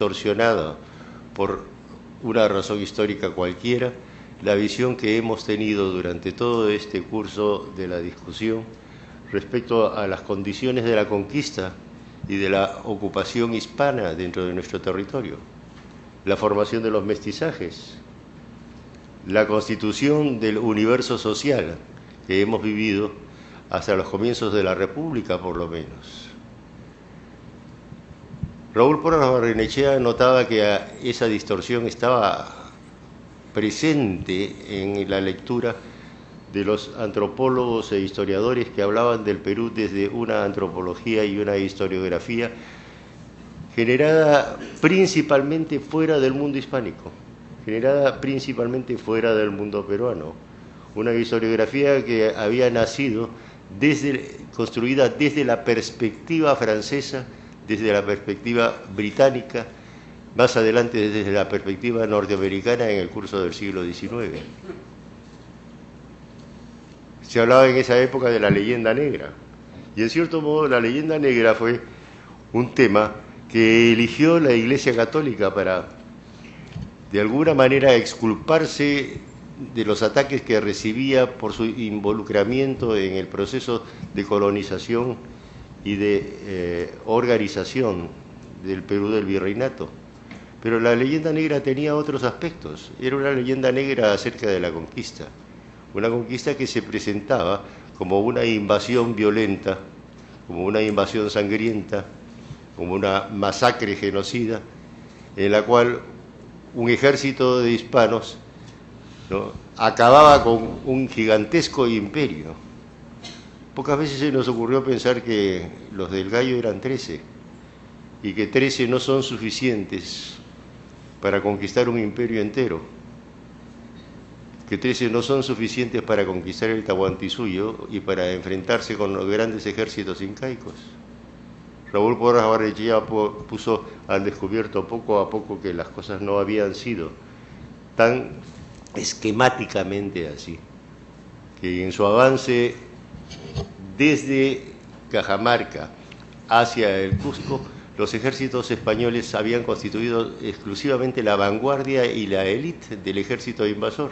distorsionada por una razón histórica cualquiera, la visión que hemos tenido durante todo este curso de la discusión respecto a las condiciones de la conquista y de la ocupación hispana dentro de nuestro territorio, la formación de los mestizajes, la constitución del universo social que hemos vivido hasta los comienzos de la República, por lo menos. Raúl Porras Barrenechea notaba que esa distorsión estaba presente en la lectura de los antropólogos e historiadores que hablaban del Perú desde una antropología y una historiografía generada principalmente fuera del mundo hispánico, generada principalmente fuera del mundo peruano. Una historiografía que había nacido construida desde la perspectiva francesa, desde la perspectiva británica, más adelante desde la perspectiva norteamericana en el curso del siglo XIX. Se hablaba en esa época de la leyenda negra, y en cierto modo la leyenda negra fue un tema que eligió la Iglesia Católica para, de alguna manera, exculparse de los ataques que recibía por su involucramiento en el proceso de colonización y de organización del Perú del virreinato. Pero la leyenda negra tenía otros aspectos. Era una leyenda negra acerca de la conquista. Una conquista que se presentaba como una invasión violenta, como una invasión sangrienta, como una masacre genocida, en la cual un ejército de hispanos, ¿no?, acababa con un gigantesco imperio. Pocas veces se nos ocurrió pensar que los del Gallo eran 13 y que 13 no son suficientes para conquistar un imperio entero, que 13 no son suficientes para conquistar el Tahuantinsuyo y para enfrentarse con los grandes ejércitos incaicos. Raúl Porras Barrenechea puso al descubierto poco a poco que las cosas no habían sido tan esquemáticamente así, que en su avance desde Cajamarca hacia el Cusco, los ejércitos españoles habían constituido exclusivamente la vanguardia y la élite del ejército invasor,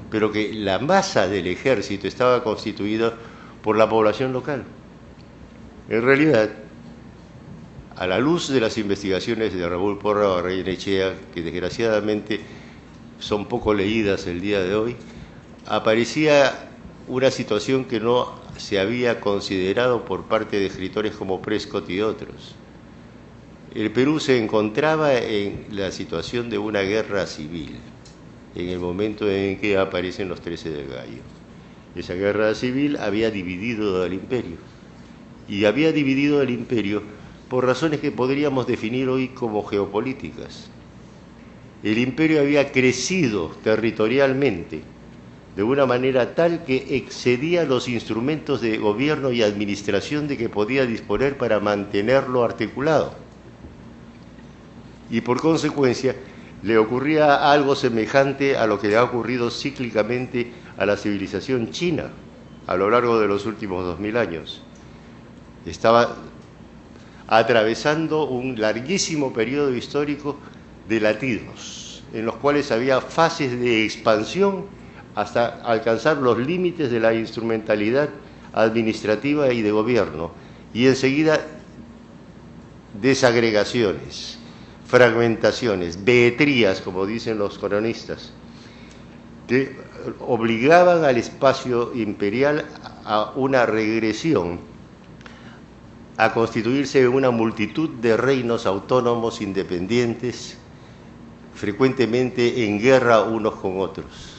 pero que la masa del ejército estaba constituida por la población local. En realidad, a la luz de las investigaciones de Raúl Porras Barrenechea, que desgraciadamente son poco leídas el día de hoy, aparecía una situación que no se había considerado por parte de escritores como Prescott y otros. El Perú se encontraba en la situación de una guerra civil, en el momento en que aparecen los 13 del Gallo. Esa guerra civil había dividido al imperio, y había dividido al imperio por razones que podríamos definir hoy como geopolíticas. El imperio había crecido territorialmente de una manera tal que excedía los instrumentos de gobierno y administración de que podía disponer para mantenerlo articulado. Y por consecuencia le ocurría algo semejante a lo que le ha ocurrido cíclicamente a la civilización china a lo largo de los últimos 2000 años. Estaba atravesando un larguísimo periodo histórico de latidos, en los cuales había fases de expansión hasta alcanzar los límites de la instrumentalidad administrativa y de gobierno, y enseguida desagregaciones, fragmentaciones, beetrías, como dicen los cronistas, que obligaban al espacio imperial a una regresión, a constituirse en una multitud de reinos autónomos independientes, frecuentemente en guerra unos con otros.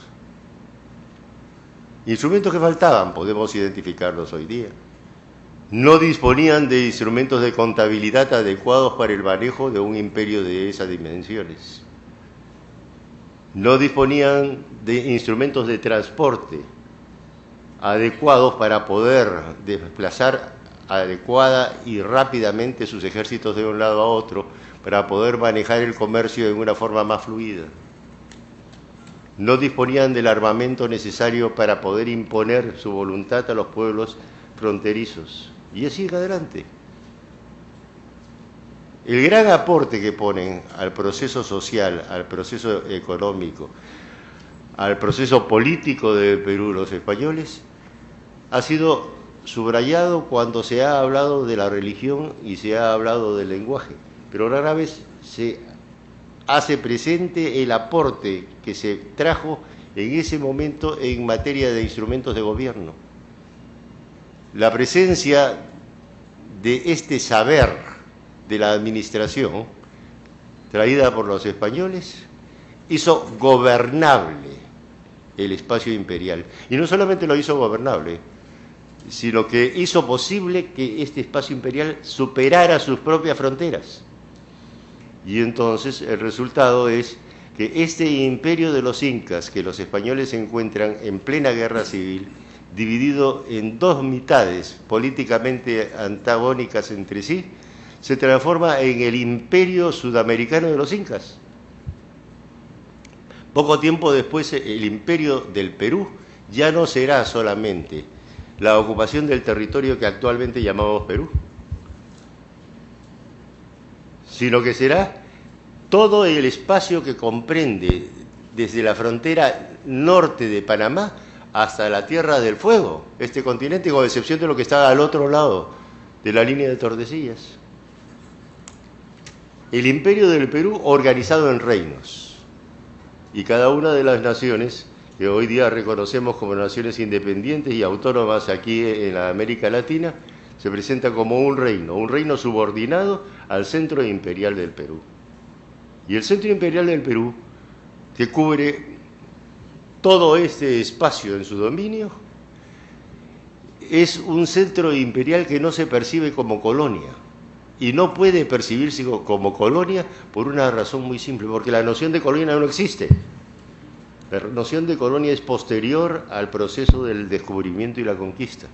Instrumentos que faltaban, podemos identificarlos hoy día. No disponían de instrumentos de contabilidad adecuados para el manejo de un imperio de esas dimensiones. No disponían de instrumentos de transporte adecuados para poder desplazar adecuada y rápidamente sus ejércitos de un lado a otro, para poder manejar el comercio en una forma más fluida. No disponían del armamento necesario para poder imponer su voluntad a los pueblos fronterizos. Y así en adelante. el gran aporte que ponen al proceso social, al proceso económico, al proceso político de Perú los españoles, ha sido subrayado cuando se ha hablado de la religión y se ha hablado del lenguaje, pero rara vez se hace presente el aporte que se trajo en ese momento en materia de instrumentos de gobierno. La presencia de este saber de la administración, traída por los españoles, hizo gobernable el espacio imperial. Y no solamente lo hizo gobernable, sino que hizo posible que este espacio imperial superara sus propias fronteras. Y entonces el resultado es que este imperio de los incas, que los españoles se encuentran en plena guerra civil, dividido en dos mitades políticamente antagónicas entre sí, se transforma en el imperio sudamericano de los incas. Poco tiempo después, el imperio del Perú ya no será solamente la ocupación del territorio que actualmente llamamos Perú, sino que será todo el espacio que comprende desde la frontera norte de Panamá hasta la Tierra del Fuego, este continente, con excepción de lo que está al otro lado de la línea de Tordesillas. El imperio del Perú organizado en reinos, y cada una de las naciones que hoy día reconocemos como naciones independientes y autónomas aquí en la América Latina, se presenta como un reino subordinado al centro imperial del Perú. Y el centro imperial del Perú, que cubre todo este espacio en su dominio, es un centro imperial que no se percibe como colonia, y no puede percibirse como colonia por una razón muy simple, porque la noción de colonia no existe. La noción de colonia es posterior al proceso del descubrimiento y la conquista.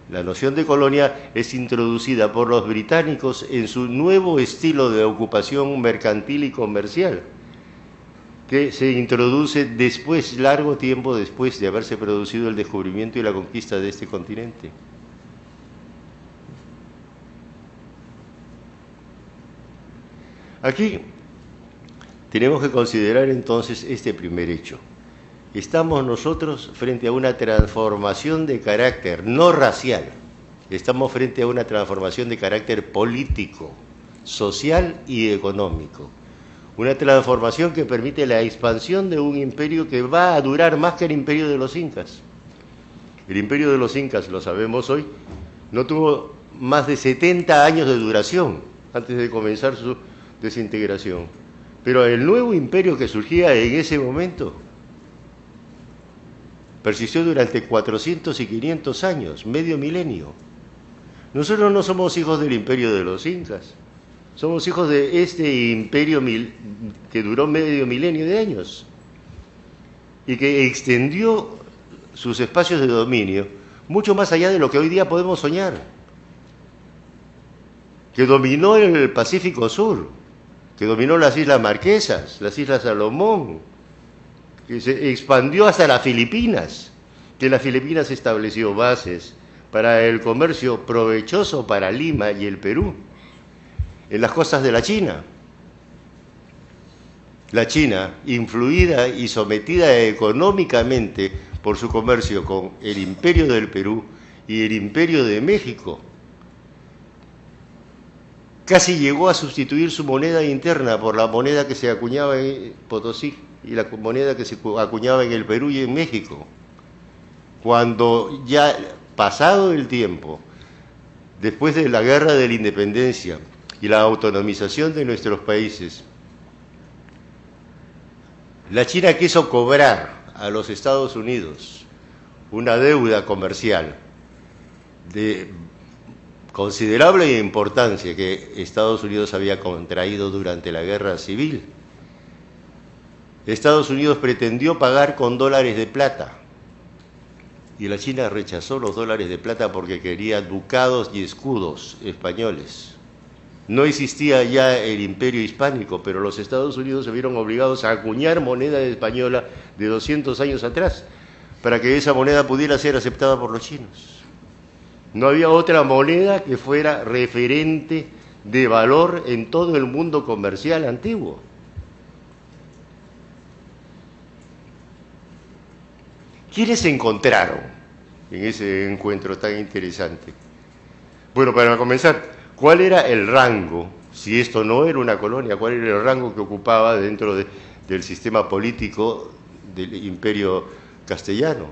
La noción de colonia es introducida por los británicos en su nuevo estilo de ocupación mercantil y comercial, que se introduce después, largo tiempo después de haberse producido el descubrimiento y la conquista de este continente. Aquí tenemos que considerar entonces este primer hecho. Estamos nosotros frente a una transformación de carácter no racial, estamos frente a una transformación de carácter político, social y económico. Una transformación que permite la expansión de un imperio que va a durar más que el imperio de los incas. El imperio de los incas, lo sabemos hoy, no tuvo más de 70 años de duración antes de comenzar su desintegración. Pero el nuevo imperio que surgía en ese momento persistió durante 400 y 500 años, medio milenio. Nosotros no somos hijos del imperio de los incas, somos hijos de este imperio que duró medio milenio de años y que extendió sus espacios de dominio mucho más allá de lo que hoy día podemos soñar, que dominó el Pacífico Sur, que dominó las Islas Marquesas, las Islas Salomón, que se expandió hasta las Filipinas, que en las Filipinas estableció bases para el comercio provechoso para Lima y el Perú, en las costas de la China. La China, influida y sometida económicamente por su comercio con el imperio del Perú y el imperio de México, casi llegó a sustituir su moneda interna por la moneda que se acuñaba en Potosí y la moneda que se acuñaba en el Perú y en México. Cuando ya pasado el tiempo, después de la guerra de la independencia y la autonomización de nuestros países, la China quiso cobrar a los Estados Unidos una deuda comercial de considerable importancia que Estados Unidos había contraído durante la guerra civil. Estados Unidos pretendió pagar con dólares de plata y la China rechazó los dólares de plata porque quería ducados y escudos españoles. No existía ya el imperio hispánico, pero los Estados Unidos se vieron obligados a acuñar moneda española de 200 años atrás para que esa moneda pudiera ser aceptada por los chinos. No había otra moneda que fuera referente de valor en todo el mundo comercial antiguo. ¿Quiénes se encontraron en ese encuentro tan interesante? Bueno, para comenzar, ¿cuál era el rango, si esto no era una colonia, cuál era el rango que ocupaba dentro del sistema político del imperio castellano?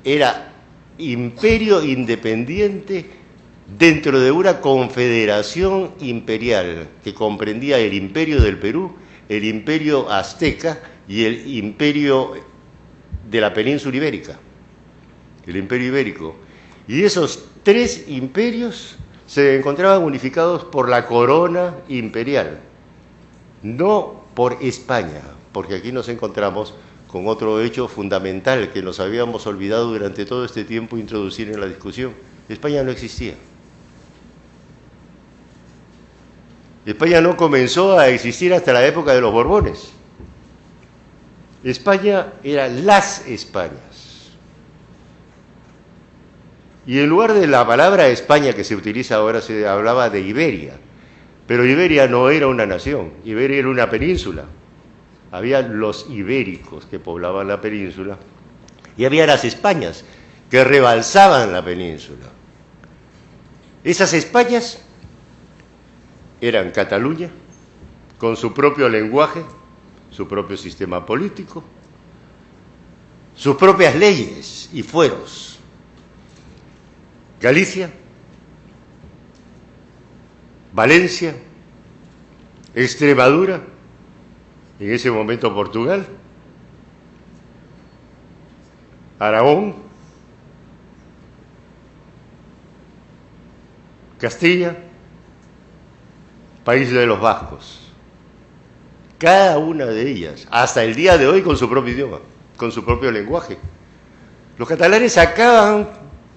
Era imperio independiente dentro de una confederación imperial que comprendía el imperio del Perú, el imperio azteca y el imperio de la península ibérica, el imperio ibérico. Y esos tres imperios se encontraban unificados por la corona imperial, no por España, porque aquí nos encontramos con otro hecho fundamental que nos habíamos olvidado durante todo este tiempo introducir en la discusión. España no existía. España no comenzó a existir hasta la época de los Borbones. España era las Españas. Y en lugar de la palabra España que se utiliza ahora, se hablaba de Iberia. Pero Iberia no era una nación, Iberia era una península. Había los ibéricos que poblaban la península y había las Españas que rebalsaban la península. Esas Españas eran Cataluña, con su propio lenguaje, su propio sistema político, sus propias leyes y fueros. Galicia, Valencia, Extremadura, en ese momento Portugal, Aragón, Castilla, País de los Vascos. Cada una de ellas, hasta el día de hoy, con su propio idioma, con su propio lenguaje. Los catalanes acaban,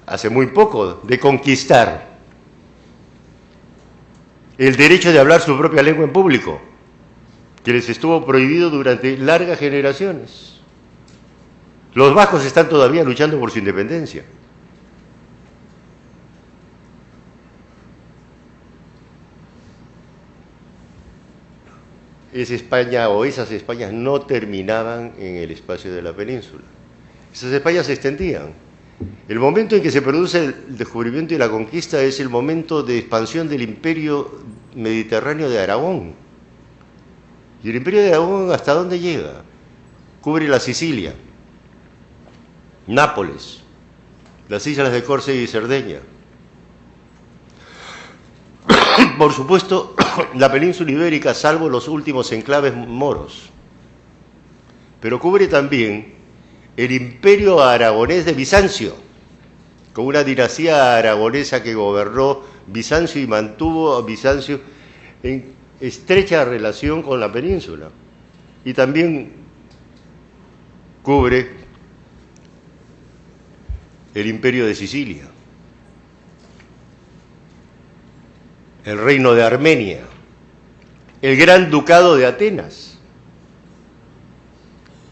hace muy poco, de conquistar el derecho de hablar su propia lengua en público, que les estuvo prohibido durante largas generaciones. Los vascos están todavía luchando por su independencia. Esa España o esas Españas no terminaban en el espacio de la península. Esas Españas se extendían. El momento en que se produce el descubrimiento y la conquista es el momento de expansión del imperio mediterráneo de Aragón. ¿Y el imperio de Aragón hasta dónde llega? Cubre la Sicilia, Nápoles, las islas de Córcega y Cerdeña. Por supuesto, la península ibérica, salvo los últimos enclaves moros. Pero cubre también el imperio aragonés de Bizancio, con una dinastía aragonesa que gobernó Bizancio y mantuvo a Bizancio en estrecha relación con la península. Y también cubre el imperio de Sicilia, el reino de Armenia, el gran ducado de Atenas.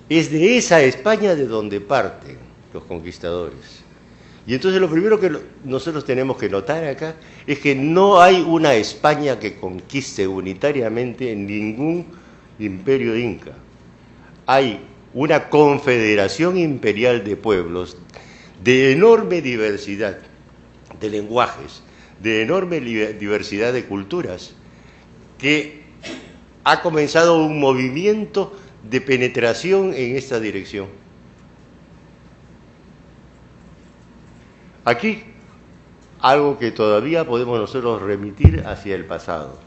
Es de esa España de donde parten los conquistadores. Y entonces lo primero que nosotros tenemos que notar acá es que no hay una España que conquiste unitariamente en ningún imperio inca. Hay una confederación imperial de pueblos de enorme diversidad de lenguajes, de enorme diversidad de culturas, que ha comenzado un movimiento de penetración en esta dirección. Aquí, algo que todavía podemos nosotros remitir hacia el pasado.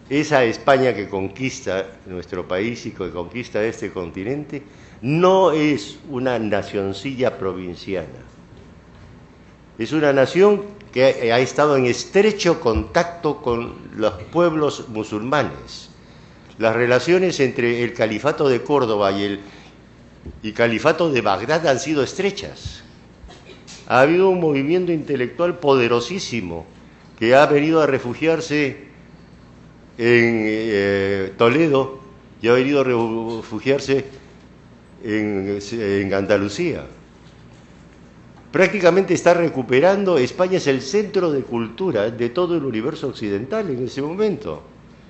Esa España que conquista nuestro país y que conquista este continente no es una nacioncilla provinciana. Es una nación que ha estado en estrecho contacto con los pueblos musulmanes. Las relaciones entre el califato de Córdoba y el califato de Bagdad han sido estrechas. Ha habido un movimiento intelectual poderosísimo que ha venido a refugiarse en Toledo y ha venido a refugiarse en Andalucía. prácticamente está recuperando. España es el centro de cultura de todo el universo occidental en ese momento.